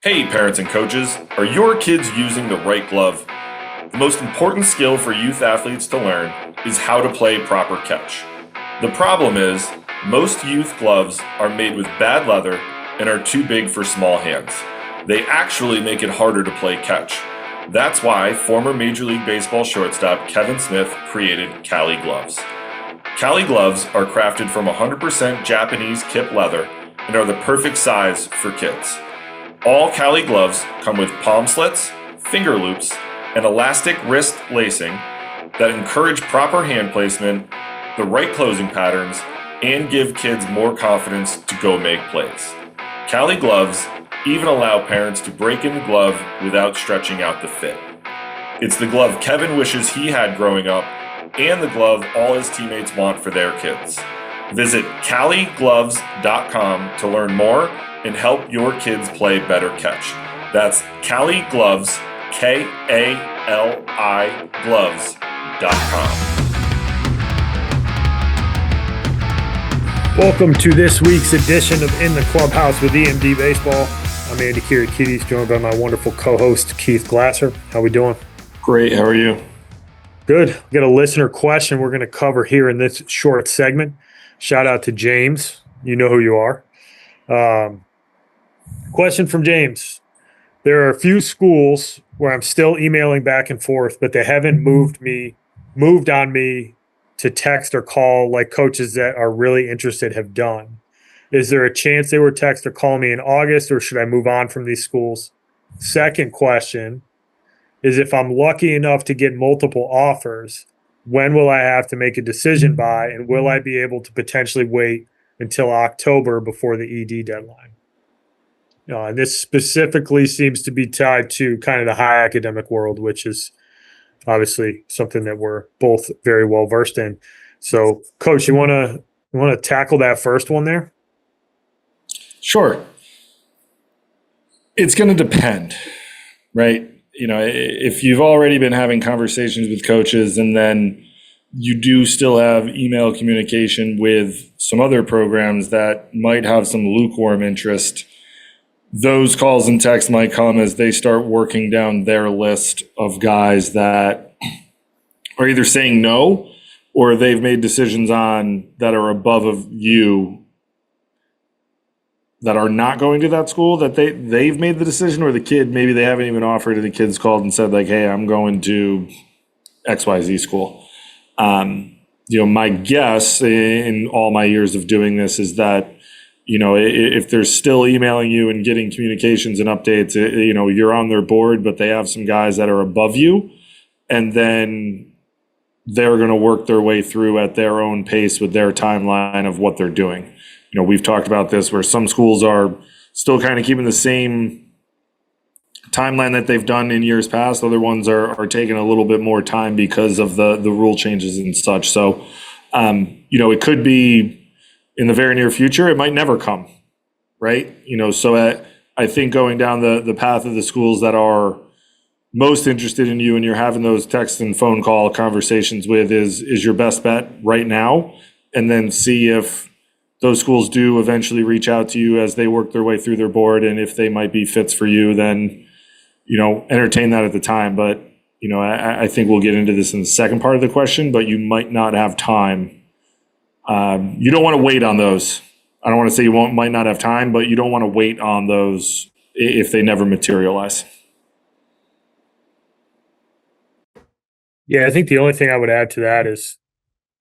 Hey parents and coaches, are your kids using the right glove? The most important skill for youth athletes to learn is how to play proper catch. The problem is, most youth gloves are made with bad leather and are too big for small hands. They actually make it harder to play catch. That's why former Major League Baseball shortstop Kevin Smith created Cali gloves. Cali gloves are crafted from 100% Japanese kip leather and are the perfect size for kids. All Cali gloves come with palm slits, finger loops, and elastic wrist lacing that encourage proper hand placement, the right closing patterns, and give kids more confidence to go make plays. Cali gloves even allow parents to break in the glove without stretching out the fit. It's the glove Kevin wishes he had growing up, and the glove all his teammates want for their kids. Visit caligloves.com to learn more and help your kids play better catch. That's Cali Gloves, K-A-L-I gloves.com. Welcome to this week's edition of In the Clubhouse with EMD Baseball. I'm Andy Kirikides, joined by my wonderful co-host Keith Glasser. How we doing? Great, how are you? Good. We got a listener question we're going to cover here in this short segment. Shout out to James. You know who you are. Question from James. There are a few schools where I'm still emailing back and forth, but they haven't moved on me to text or call like coaches that are really interested have done. Is there a chance they would text or call me in August, or should I move on from these schools? Second question is, if I'm lucky enough to get multiple offers, when will I have to make a decision by, and will I be able to potentially wait until October before the ED deadline? And this specifically seems to be tied to kind of the high academic world, which is obviously something that we're both very well versed in. So, Coach, you want to tackle that first one there? Sure. It's going to depend, right? You know, if you've already been having conversations with coaches and then you do still have email communication with some other programs that might have some lukewarm interest, those calls and texts might come as they start working down their list of guys that are either saying no or they've made decisions on that are above of you that are not going to that school, that they've made the decision, or the kid, maybe they haven't even offered and the kid's called and said like, hey, I'm going to XYZ school. My guess in all my years of doing this is that, if they're still emailing you and getting communications and updates, you're on their board, but they have some guys that are above you, and then they're going to work their way through at their own pace with their timeline of what they're doing. We've talked about this where some schools are still kind of keeping the same timeline that they've done in years past. Other ones are taking a little bit more time because of the rule changes and such. So, it could be in the very near future. It might never come, right? So I think going down the path of the schools that are most interested in you and you're having those text and phone call conversations with is your best bet right now, and then see if those schools do eventually reach out to you as they work their way through their board, and if they might be fits for you, then, entertain that at the time. But, I think we'll get into this in the second part of the question, but you might not have time. You don't want to wait on those. I don't want to say you might not have time, but you don't want to wait on those if they never materialize. Yeah, I think the only thing I would add to that is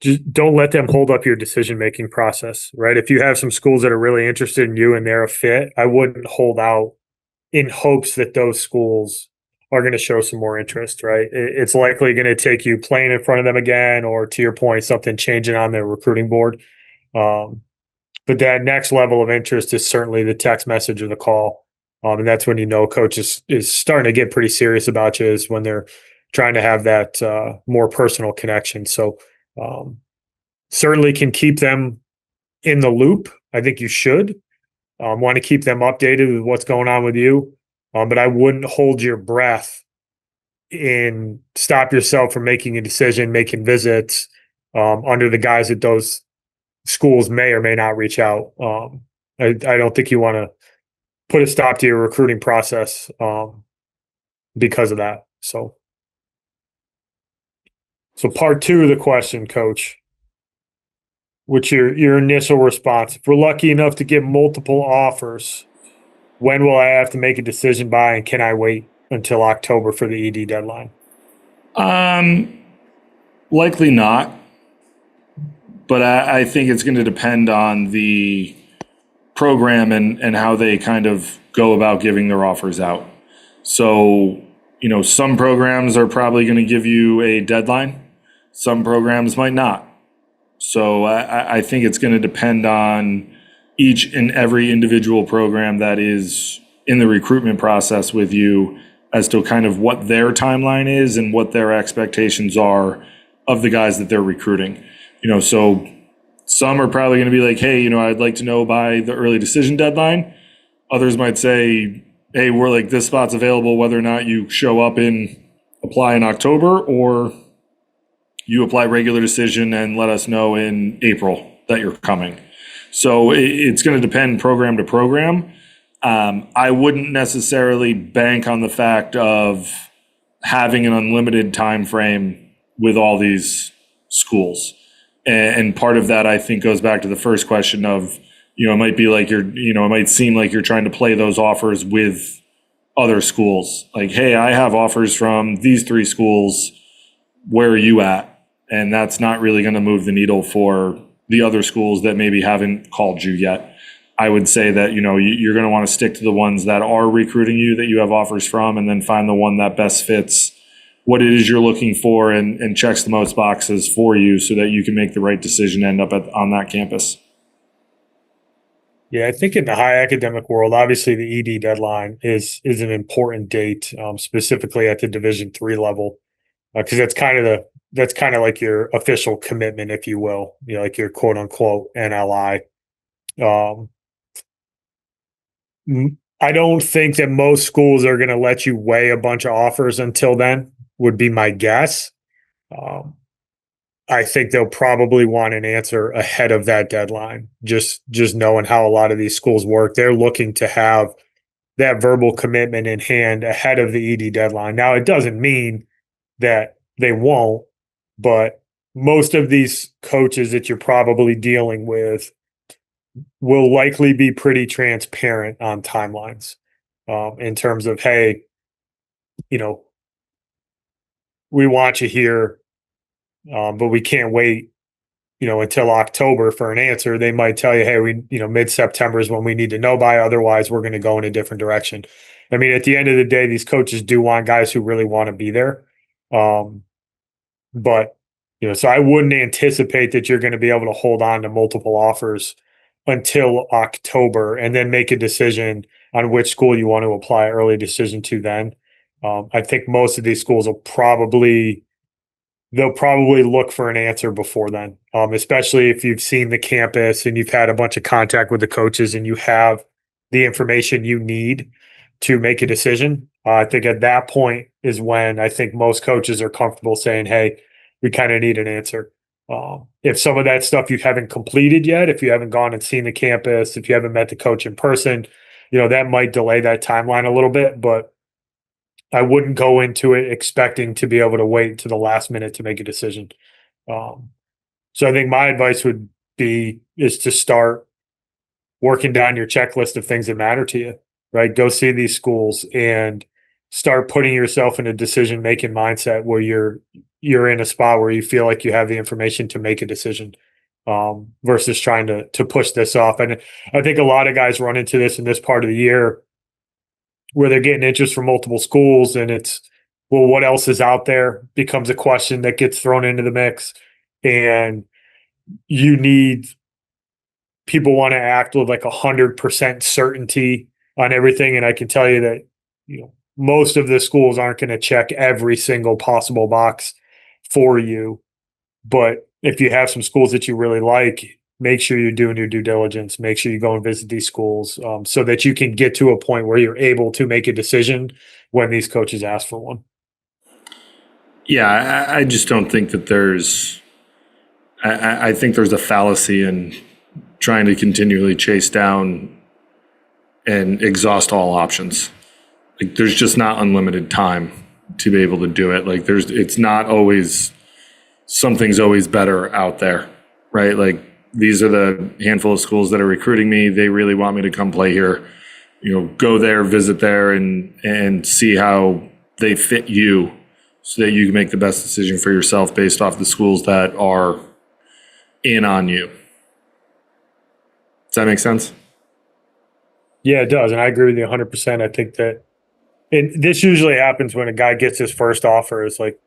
just don't let them hold up your decision-making process, right? If you have some schools that are really interested in you and they're a fit, I wouldn't hold out in hopes that those schools are going to show some more interest, right? It's likely going to take you playing in front of them again, or to your point, something changing on their recruiting board. But that next level of interest is certainly the text message or the call. And that's when coach is starting to get pretty serious about you, is when they're trying to have that more personal connection. So certainly can keep them in the loop. I think you should want to keep them updated with what's going on with you. But I wouldn't hold your breath and stop yourself from making a decision, making visits under the guise that those schools may or may not reach out. I don't think you want to put a stop to your recruiting process because of that. So part two of the question, Coach, which your initial response, if we're lucky enough to get multiple offers, when will I have to make a decision by, and can I wait until October for the ED deadline? Likely not, but I think it's going to depend on the program and how they kind of go about giving their offers out. So, some programs are probably going to give you a deadline. Some programs might not. So I think it's going to depend on each and every individual program that is in the recruitment process with you as to kind of what their timeline is and what their expectations are of the guys that they're recruiting. So some are probably going to be like, hey, I'd like to know by the early decision deadline. Others might say, hey, we're like, this spot's available whether or not you show up and apply in October, or you apply regular decision and let us know in April that you're coming. So it's going to depend program to program. I wouldn't necessarily bank on the fact of having an unlimited time frame with all these schools. And part of that, I think, goes back to the first question of, it might be like it might seem like you're trying to play those offers with other schools. Like, hey, I have offers from these 3 schools. Where are you at? And that's not really going to move the needle for the other schools that maybe haven't called you yet. I would say that, you're going to want to stick to the ones that are recruiting you, that you have offers from, and then find the one that best fits what it is you're looking for and checks the most boxes for you so that you can make the right decision and end up on that campus. Yeah, I think in the high academic world, obviously the ED deadline is an important date, specifically at the Division III level, because that's kind of like your official commitment, if you will, like your quote unquote NLI. I don't think that most schools are going to let you weigh a bunch of offers until then, would be my guess. I think they'll probably want an answer ahead of that deadline. Just knowing how a lot of these schools work, they're looking to have that verbal commitment in hand ahead of the ED deadline. Now, it doesn't mean that they won't, but most of these coaches that you're probably dealing with will likely be pretty transparent on timelines, in terms of, hey, we want you here, but we can't wait, until October for an answer. They might tell you, hey, mid-September is when we need to know by. Otherwise, we're going to go in a different direction. I mean, at the end of the day, these coaches do want guys who really want to be there. But, so I wouldn't anticipate that you're going to be able to hold on to multiple offers until October and then make a decision on which school you want to apply early decision to then. I think most of these schools they'll probably look for an answer before then, especially if you've seen the campus and you've had a bunch of contact with the coaches and you have the information you need to make a decision. I think at that point is when I think most coaches are comfortable saying, hey, we kind of need an answer. If some of that stuff you haven't completed yet, if you haven't gone and seen the campus, if you haven't met the coach in person, that might delay that timeline a little bit, but I wouldn't go into it expecting to be able to wait to the last minute to make a decision. So I think my advice would be is to start working down your checklist of things that matter to you, right? Go see these schools and start putting yourself in a decision-making mindset where you're in a spot where you feel like you have the information to make a decision, versus trying to push this off. And I think a lot of guys run into this in this part of the year where they're getting interest from multiple schools and it's, well, what else is out there becomes a question that gets thrown into the mix. And people want to act with like 100% certainty on everything. And I can tell you that, most of the schools aren't going to check every single possible box for you. But if you have some schools that you really like, make sure you're doing your due diligence. Make sure you go and visit these schools, so that you can get to a point where you're able to make a decision when these coaches ask for one. Yeah, I just don't think that I think there's a fallacy in trying to continually chase down and exhaust all options. Like, there's just not unlimited time to be able to do it. Like, it's not always, something's always better out there, right? Like, these are the handful of schools that are recruiting me. They really want me to come play here. Go there, visit there, and see how they fit you so that you can make the best decision for yourself based off the schools that are in on you. Does that make sense? Yeah, it does. And I agree with you 100%. I think that this usually happens when a guy gets his first offer. Is like,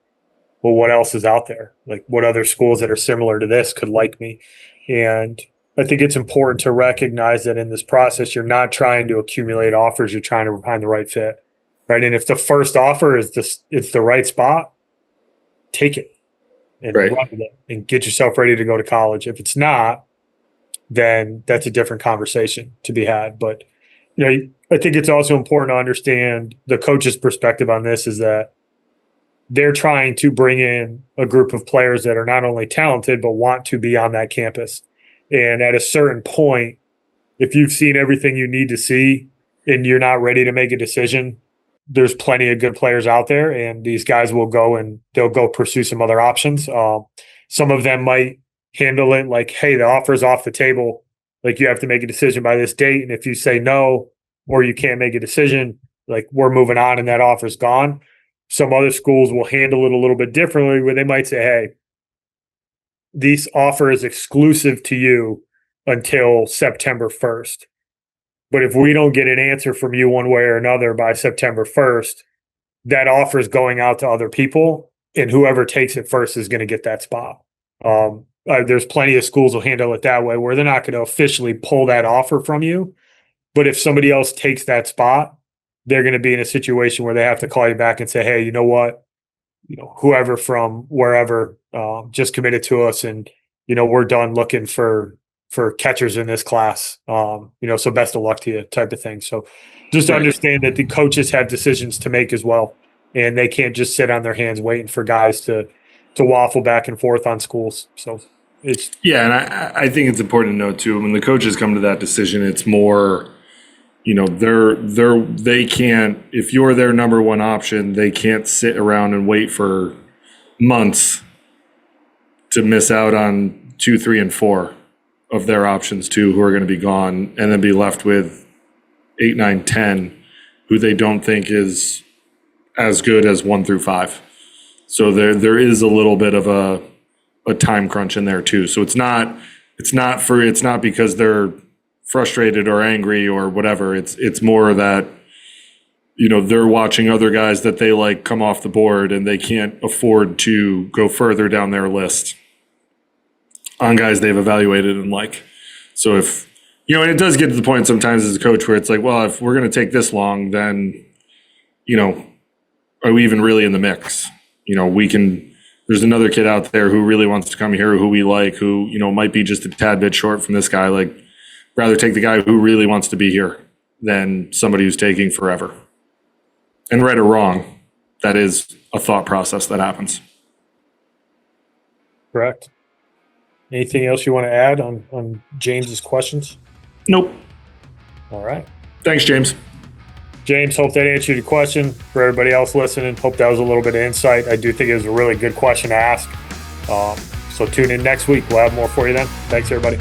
well, what else is out there? Like, what other schools that are similar to this could like me? And I think it's important to recognize that in this process, you're not trying to accumulate offers. You're trying to find the right fit, right? And if the first offer is it's the right spot, take it and Right. run with it and get yourself ready to go to college. If it's not, then that's a different conversation to be had. But I think it's also important to understand the coach's perspective on this is that they're trying to bring in a group of players that are not only talented, but want to be on that campus. And at a certain point, if you've seen everything you need to see and you're not ready to make a decision, there's plenty of good players out there, and these guys will go and they'll go pursue some other options. Some of them might handle it like, hey, the offer's off the table. Like, you have to make a decision by this date. And if you say no, or you can't make a decision, like, we're moving on and that offer's gone. Some other schools will handle it a little bit differently, where they might say, hey, this offer is exclusive to you until September 1st. But if we don't get an answer from you one way or another by September 1st, that offer is going out to other people, and whoever takes it first is going to get that spot. There's plenty of schools will handle it that way, where they're not going to officially pull that offer from you. But if somebody else takes that spot, they're going to be in a situation where they have to call you back and say, hey, you know what? Whoever from wherever just committed to us, and, we're done looking for catchers in this class. So best of luck to you, type of thing. So just understand that the coaches have decisions to make as well, and they can't just sit on their hands waiting for guys to waffle back and forth on schools. So it's and I think it's important to note too, when the coaches come to that decision, it's more, they can't, if you're their number one option, they can't sit around and wait for months to miss out on 2, 3, and 4 of their options too, who are going to be gone, and then be left with 8, 9, 10 who they don't think is as good as 1 through 5. So there is a little bit of a time crunch in there too. So it's not because they're frustrated or angry or whatever. It's more that, they're watching other guys that they like come off the board, and they can't afford to go further down their list on guys they've evaluated and like. So if, and it does get to the point sometimes as a coach where it's like, well, if we're going to take this long, then, are we even really in the mix? There's another kid out there who really wants to come here, who we like, who, might be just a tad bit short from this guy. Like, rather take the guy who really wants to be here than somebody who's taking forever. And right or wrong, that is a thought process that happens. correct. Anything else you want to add on James's questions? Nope. All right. Thanks, James. James, hope that answered your question. For everybody else listening, hope that was a little bit of insight. I do think it was a really good question to ask. So tune in next week. We'll have more for you then. Thanks, everybody.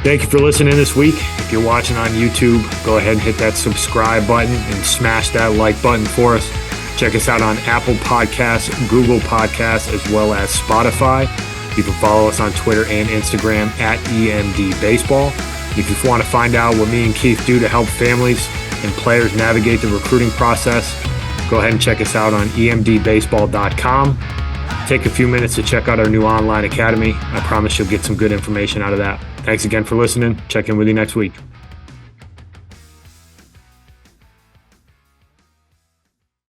Thank you for listening this week. If you're watching on YouTube, go ahead and hit that subscribe button and smash that like button for us. Check us out on Apple Podcasts, Google Podcasts, as well as Spotify. You can follow us on Twitter and Instagram at EMD Baseball. If you want to find out what me and Keith do to help families and players navigate the recruiting process, go ahead and check us out on emdbaseball.com. Take a few minutes to check out our new online academy. I promise you'll get some good information out of that. Thanks again for listening. Check in with you next week.